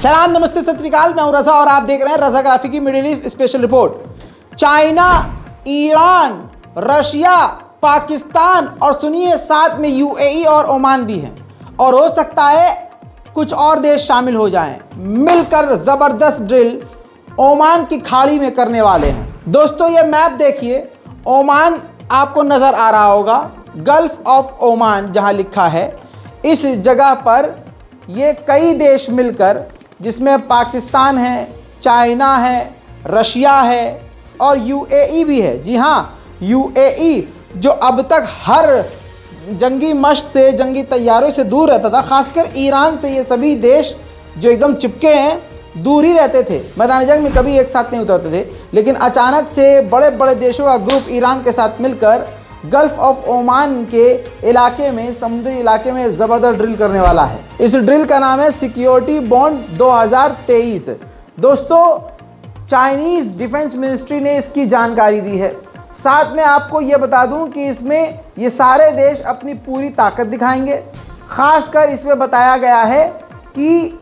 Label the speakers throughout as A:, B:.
A: सलाम, नमस्ते, सत श्री अकाल। मैं हूं रजा और आप देख रहे हैं रजा ग्राफी की middle east special report. China, Iran, Russia, Pakistan और सुनिए साथ में यूएई और ओमान भी हैं, और हो सकता है कुछ और देश शामिल हो जाएं। मिलकर जबरदस्त ड्रिल ओमान की खाड़ी में करने वाले हैं। दोस्तों ये मैप देखिए, ओमान आपको नजर आ रहा होगा, गल्फ ऑफ ओमान जहां लिखा है। इस जगह पर ये कई देश मिलकर, जिसमें पाकिस्तान है, चाइना है, रशिया है और यूएई भी है। जी हाँ, यूएई जो अब तक हर जंगी मश्क से, जंगी तैयारों से दूर रहता था, खासकर ईरान से ये सभी देश जो एकदम चिपके हैं, दूर ही रहते थे, मैदान जंग में कभी एक साथ नहीं उतरते थे। लेकिन अचानक से बड़े बड़े देशों का ग्रुप ईरान के साथ मिलकर गल्फ ऑफ ओमान के इलाके में, समुद्री इलाके में ज़बरदस्त ड्रिल करने वाला है। इस ड्रिल का नाम है सिक्योरिटी बॉन्ड 2023। दोस्तों चाइनीज़ डिफेंस मिनिस्ट्री ने इसकी जानकारी दी है। साथ में आपको ये बता दूं कि इसमें ये सारे देश अपनी पूरी ताकत दिखाएंगे। ख़ासकर इसमें बताया गया है कि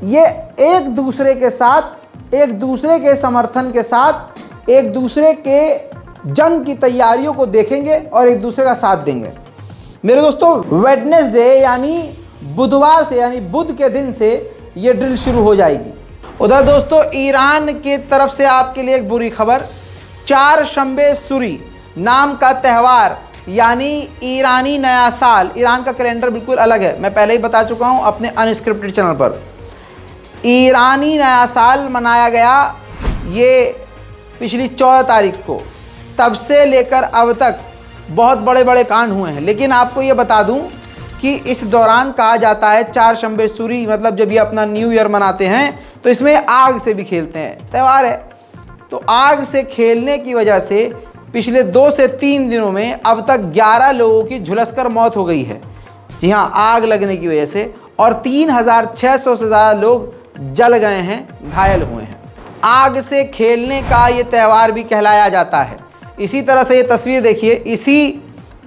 A: ये एक दूसरे के साथ, एक दूसरे के समर्थन के साथ, एक दूसरे के जंग की तैयारियों को देखेंगे और एक दूसरे का साथ देंगे। मेरे दोस्तों वेडनेसडे यानी बुधवार से, यानी बुध के दिन से ये ड्रिल शुरू हो जाएगी। उधर दोस्तों ईरान की तरफ से आपके लिए एक बुरी खबर, चारशंबे सूरी नाम का त्यौहार यानी ईरानी नया साल। ईरान का कैलेंडर बिल्कुल अलग है, मैं पहले ही बता चुका हूँ अपने अनस्क्रिप्टेड चैनल पर। ईरानी नया साल मनाया गया ये पिछली 14 तारीख को। तब से लेकर अब तक बहुत बड़े बड़े कांड हुए हैं। लेकिन आपको ये बता दूं कि इस दौरान कहा जाता है चारशंबे सूरी, मतलब जब ये अपना न्यू ईयर मनाते हैं तो इसमें आग से भी खेलते हैं, त्यौहार है। तो आग से खेलने की वजह से पिछले 2 से 3 दिनों में अब तक 11 लोगों की झुलसकर मौत हो गई है। जी हाँ, आग लगने की वजह से, और 3600 से ज़्यादा लोग जल गए हैं, घायल हुए हैं। आग से खेलने का ये त्यौहार भी कहलाया जाता है। इसी तरह से ये तस्वीर देखिए, इसी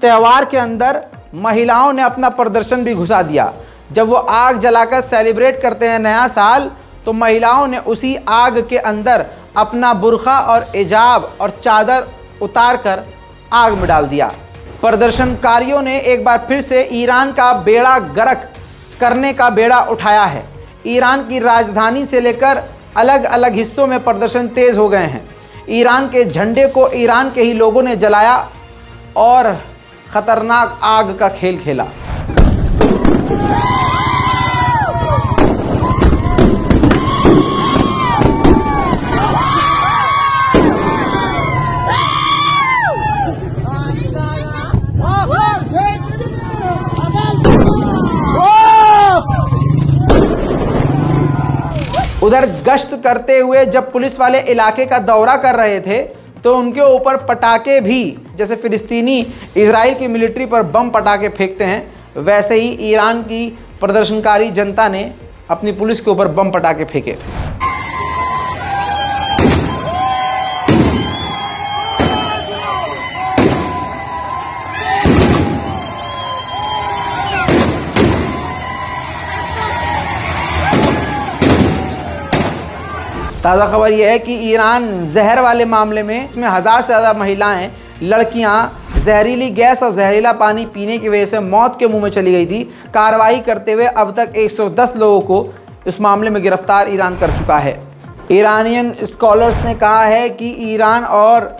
A: त्यौहार के अंदर महिलाओं ने अपना प्रदर्शन भी घुसा दिया। जब वो आग जलाकर सेलिब्रेट करते हैं नया साल, तो महिलाओं ने उसी आग के अंदर अपना बुर्का और हिजाब और चादर उतार कर आग में डाल दिया। प्रदर्शनकारियों ने एक बार फिर से ईरान का बेड़ा गर्क करने का बेड़ा उठाया है। ईरान की राजधानी से लेकर अलग अलग हिस्सों में प्रदर्शन तेज हो गए हैं। ईरान के झंडे को ईरान के ही लोगों ने जलाया और खतरनाक आग का खेल खेला। उधर गश्त करते हुए जब पुलिस वाले इलाके का दौरा कर रहे थे तो उनके ऊपर पटाखे भी, जैसे फिलिस्तीनी इजराइल की मिलिट्री पर बम पटाखे फेंकते हैं, वैसे ही ईरान की प्रदर्शनकारी जनता ने अपनी पुलिस के ऊपर बम पटाखे फेंके। ताज़ा खबर यह है कि ईरान जहर वाले मामले में, इसमें 1000 से ज़्यादा महिलाएं, लड़कियां जहरीली गैस और जहरीला पानी पीने की वजह से मौत के मुंह में चली गई थी। कार्रवाई करते हुए अब तक 110 लोगों को इस मामले में गिरफ्तार ईरान कर चुका है। ईरानियन स्कॉलर्स ने कहा है कि ईरान और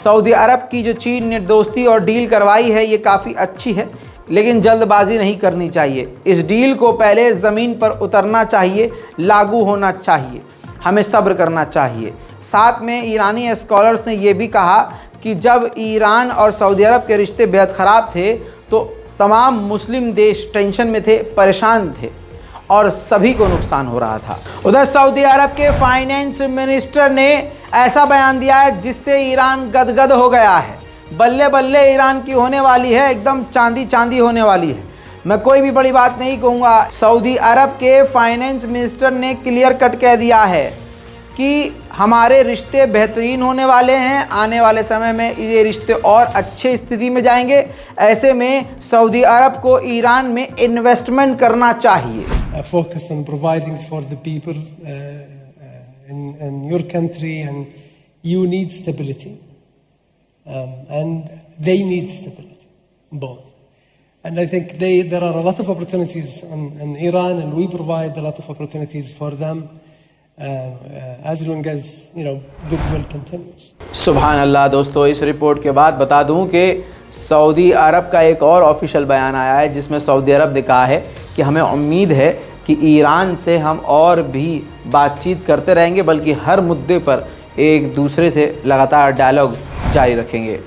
A: सऊदी अरब की जो चीन ने दोस्ती और डील करवाई है, ये काफ़ी अच्छी है, लेकिन जल्दबाजी नहीं करनी चाहिए। इस डील को पहले ज़मीन पर उतरना चाहिए, लागू होना चाहिए, हमें सब्र करना चाहिए। साथ में ईरानी स्कॉलर्स ने यह भी कहा कि जब ईरान और सऊदी अरब के रिश्ते बेहद ख़राब थे तो तमाम मुस्लिम देश टेंशन में थे, परेशान थे और सभी को नुकसान हो रहा था। उधर सऊदी अरब के फाइनेंस मिनिस्टर ने ऐसा बयान दिया है जिससे ईरान गदगद हो गया है। बल्ले बल्ले ईरान की होने वाली है, एकदम चांदी चांदी होने वाली है। मैं कोई भी बड़ी बात नहीं कहूँगा। सऊदी अरब के फाइनेंस मिनिस्टर ने क्लियर कट कह दिया है कि हमारे रिश्ते बेहतरीन होने वाले हैं, आने वाले समय में ये रिश्ते और अच्छे स्थिति में जाएंगे। ऐसे में सऊदी अरब को ईरान में इन्वेस्टमेंट करना चाहिए।
B: focus on providing for the people in your country, and you need stability, and they need stability, both. And I think there are a lot of opportunities in Iran, and we provide a lot of opportunities for them, as long as goodwill continues.
A: सुभान अल्लाह। दोस्तों, इस report के बाद बता दूं कि Saudi अरब का एक और ऑफिशियल बयान आया है, जिसमें सऊदी अरब ने कहा है कि हमें उम्मीद है कि ईरान से हम और भी बातचीत करते रहेंगे, बल्कि हर मुद्दे पर एक दूसरे से लगातार डायलॉग जारी रखेंगे।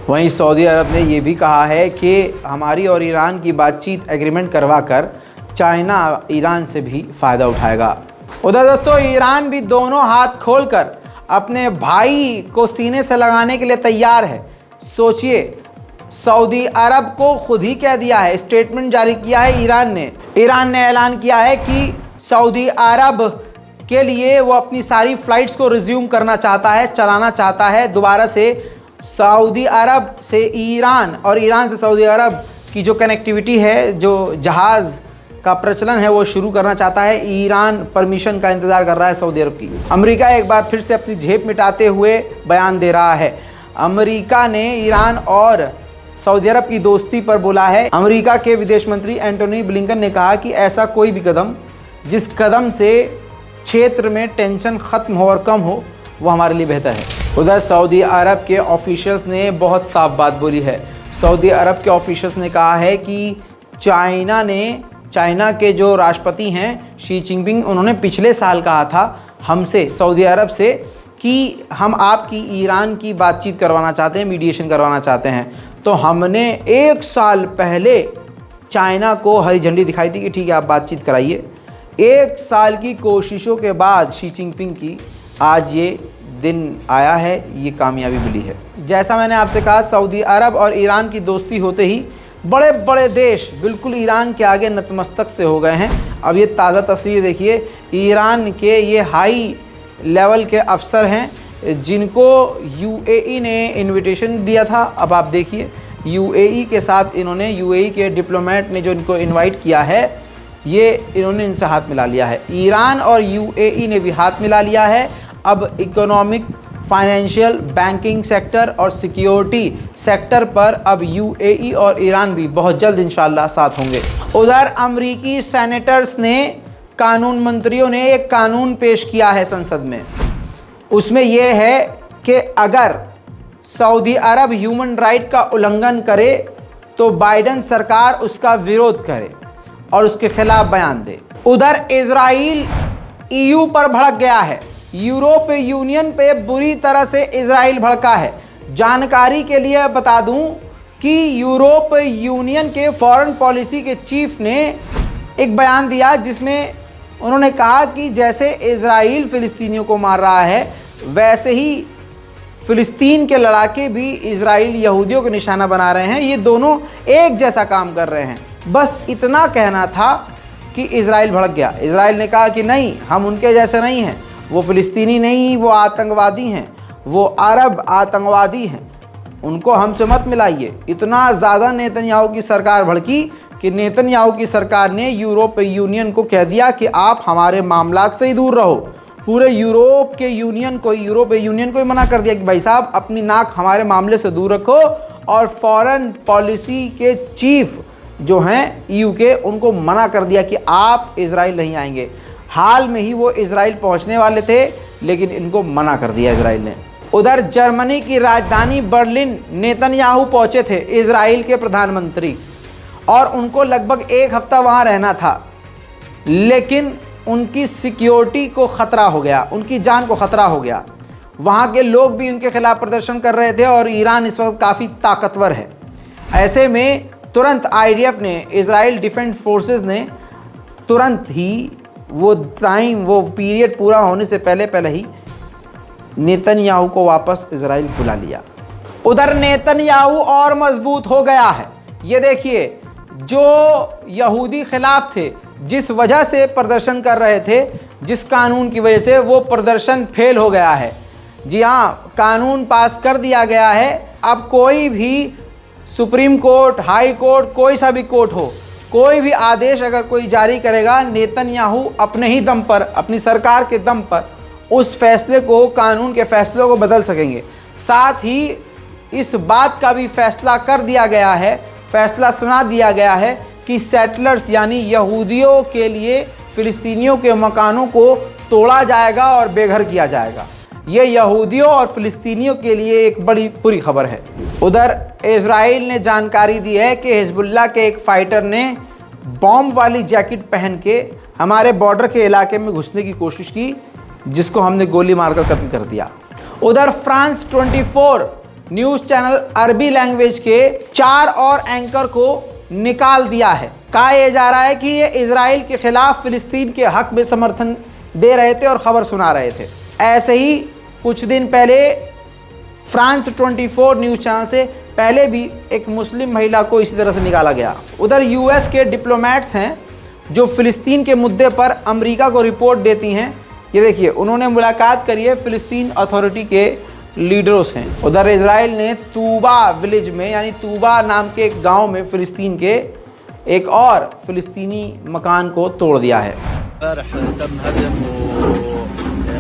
A: वहीं सऊदी अरब ने ये भी कहा है कि हमारी और ईरान की बातचीत एग्रीमेंट करवा कर चाइना ईरान से भी फ़ायदा उठाएगा। उधर दोस्तों, ईरान भी दोनों हाथ खोलकर अपने भाई को सीने से लगाने के लिए तैयार है। सोचिए, सऊदी अरब को खुद ही कह दिया है, स्टेटमेंट जारी किया है ईरान ने ऐलान किया है कि सऊदी अरब के लिए वो अपनी सारी फ़्लाइट्स को रिज्यूम करना चाहता है, चलाना चाहता है दोबारा से। सऊदी अरब से ईरान और ईरान से सऊदी अरब की जो कनेक्टिविटी है, जो जहाज़ का प्रचलन है, वो शुरू करना चाहता है। ईरान परमिशन का इंतज़ार कर रहा है सऊदी अरब की। अमेरिका एक बार फिर से अपनी झेप मिटाते हुए बयान दे रहा है। अमेरिका ने ईरान और सऊदी अरब की दोस्ती पर बोला है। अमेरिका के विदेश मंत्री एंटोनी ब्लिंकन ने कहा कि ऐसा कोई भी कदम जिस कदम से क्षेत्र में टेंशन ख़त्म हो और कम हो, वो हमारे लिए बेहतर है। उधर सऊदी अरब के ऑफिशियल्स ने बहुत साफ बात बोली है। सऊदी अरब के ऑफिशियल्स ने कहा है कि चाइना के जो राष्ट्रपति हैं शी जिनपिंग, उन्होंने पिछले साल कहा था हमसे, सऊदी अरब से, कि हम आपकी ईरान की बातचीत करवाना चाहते हैं, मीडिएशन करवाना चाहते हैं। तो हमने 1 साल पहले चाइना को हरी झंडी दिखाई थी कि ठीक है, आप बातचीत कराइए। 1 साल की कोशिशों के बाद शी जिनपिंग की आज ये दिन आया है, ये कामयाबी मिली है। जैसा मैंने आपसे कहा, सऊदी अरब और ईरान की दोस्ती होते ही बड़े बड़े देश बिल्कुल ईरान के आगे नतमस्तक से हो गए हैं। अब ये ताज़ा तस्वीर देखिए, ईरान के ये हाई लेवल के अफसर हैं जिनको यूएई ने इनविटेशन दिया था। अब आप देखिए, यूएई के साथ यूएई के डिप्लोमेट ने जो इनको इनवाइट किया है, ये इन्होंने इनसे हाथ मिला लिया है। ईरान और यूएई ने भी हाथ मिला लिया है। अब इकोनॉमिक, फाइनेंशियल, बैंकिंग सेक्टर और सिक्योरिटी सेक्टर पर अब यूएई और ईरान भी बहुत जल्द इंशाल्लाह साथ होंगे। उधर अमरीकी सेनेटर्स ने, कानून मंत्रियों ने एक कानून पेश किया है संसद में। उसमें यह है कि अगर सऊदी अरब ह्यूमन राइट का उल्लंघन करे तो बाइडेन सरकार उसका विरोध करे और उसके खिलाफ बयान दे। उधर इजराइल ईयू पर भड़क गया है। यूरोपीय यूनियन पे बुरी तरह से इजराइल भड़का है। जानकारी के लिए बता दूं कि यूरोपीय यूनियन के फॉरेन पॉलिसी के चीफ ने एक बयान दिया, जिसमें उन्होंने कहा कि जैसे इजराइल फ़िलिस्तीनियों को मार रहा है, वैसे ही फ़िलिस्तीन के लड़ाके भी इजराइल यहूदियों को निशाना बना रहे हैं। ये दोनों एक जैसा काम कर रहे हैं। बस इतना कहना था कि इजराइल भड़क गया। इजराइल ने कहा कि नहीं, हम उनके जैसे नहीं हैं, वो फ़िलिस्तीनी नहीं, वो आतंकवादी हैं, वो अरब आतंकवादी हैं, उनको हमसे मत मिलाइए। इतना ज़्यादा नेतन्याहू की सरकार भड़की कि नेतन्याहू की सरकार ने यूरोपीय यूनियन को कह दिया कि आप हमारे मामलात से ही दूर रहो। पूरे यूरोपीय यूनियन को ही मना कर दिया कि भाई साहब, अपनी नाक हमारे मामले से दूर रखो। और फॉरेन पॉलिसी के चीफ जो हैं ईयू के, उनको मना कर दिया कि आप इजराइल नहीं आएंगे। हाल में ही वो इजराइल पहुंचने वाले थे, लेकिन इनको मना कर दिया इजराइल ने। उधर जर्मनी की राजधानी बर्लिन नेतन्याहू पहुंचे थे, इजराइल के प्रधानमंत्री, और उनको लगभग 1 हफ्ता वहां रहना था, लेकिन उनकी सिक्योरिटी को ख़तरा हो गया, उनकी जान को ख़तरा हो गया। वहाँ के लोग भी उनके खिलाफ प्रदर्शन कर रहे थे और ईरान इस वक्त काफ़ी ताकतवर है। ऐसे में तुरंत आईडीएफ ने, इजराइल डिफेंस फोर्सेस ने तुरंत ही वो पीरियड पूरा होने से पहले ही नेतन्याहू को वापस इजराइल बुला लिया। उधर नेतन्याहू और मजबूत हो गया है। ये देखिए, जो यहूदी खिलाफ थे, जिस वजह से प्रदर्शन कर रहे थे, जिस कानून की वजह से, वो प्रदर्शन फेल हो गया है। जी हाँ, कानून पास कर दिया गया है। अब कोई भी सुप्रीम कोर्ट, हाई कोर्ट, कोई सा भी कोर्ट हो, कोई भी आदेश अगर कोई जारी करेगा, नेतन्याहू अपने ही दम पर, अपनी सरकार के दम पर उस फैसले को, कानून के फैसलों को बदल सकेंगे। साथ ही इस बात का भी फैसला कर दिया गया है, फैसला सुना दिया गया है कि सेटलर्स यानी यहूदियों के लिए फ़िलिस्तीनियों के मकानों को तोड़ा जाएगा और बेघर किया जाएगा। ये यहूदियों और फ़िलिस्तीनियों के लिए एक बड़ी बुरी खबर है। उधर इजराइल ने जानकारी दी है कि हिजबुल्लाह के एक फाइटर ने बॉम्ब वाली जैकेट पहन के हमारे बॉर्डर के इलाके में घुसने की कोशिश की, जिसको हमने गोली मारकर कत्ल कर दिया। उधर फ्रांस 24 न्यूज़ चैनल अरबी लैंग्वेज के 4 और एंकर को निकाल दिया है। कहा यह जा रहा है कि ये इजराइल के खिलाफ फ़िलिस्तीन के हक में समर्थन दे रहे थे और ख़बर सुना रहे थे। ऐसे ही कुछ दिन पहले फ्रांस 24 न्यूज़ चैनल से पहले भी एक मुस्लिम महिला को इसी तरह से निकाला गया। उधर यूएस के डिप्लोमेट्स हैं जो फ़िलिस्तीन के मुद्दे पर अमेरिका को रिपोर्ट देती हैं। ये देखिए, उन्होंने मुलाकात करी है फ़िलिस्तीन अथॉरिटी के लीडरों से। उधर इजराइल ने तूबा विलेज में यानी तूबा नाम के एक गांव में फ़िलिस्तीन के एक और फ़िलिस्तीनी मकान को तोड़ दिया है।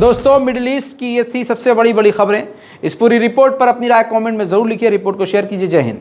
A: दोस्तों, मिडिल ईस्ट की ये थी सबसे बड़ी खबरें। इस पूरी रिपोर्ट पर अपनी राय कमेंट में ज़रूर लिखिए, रिपोर्ट को शेयर कीजिए। जय हिंद।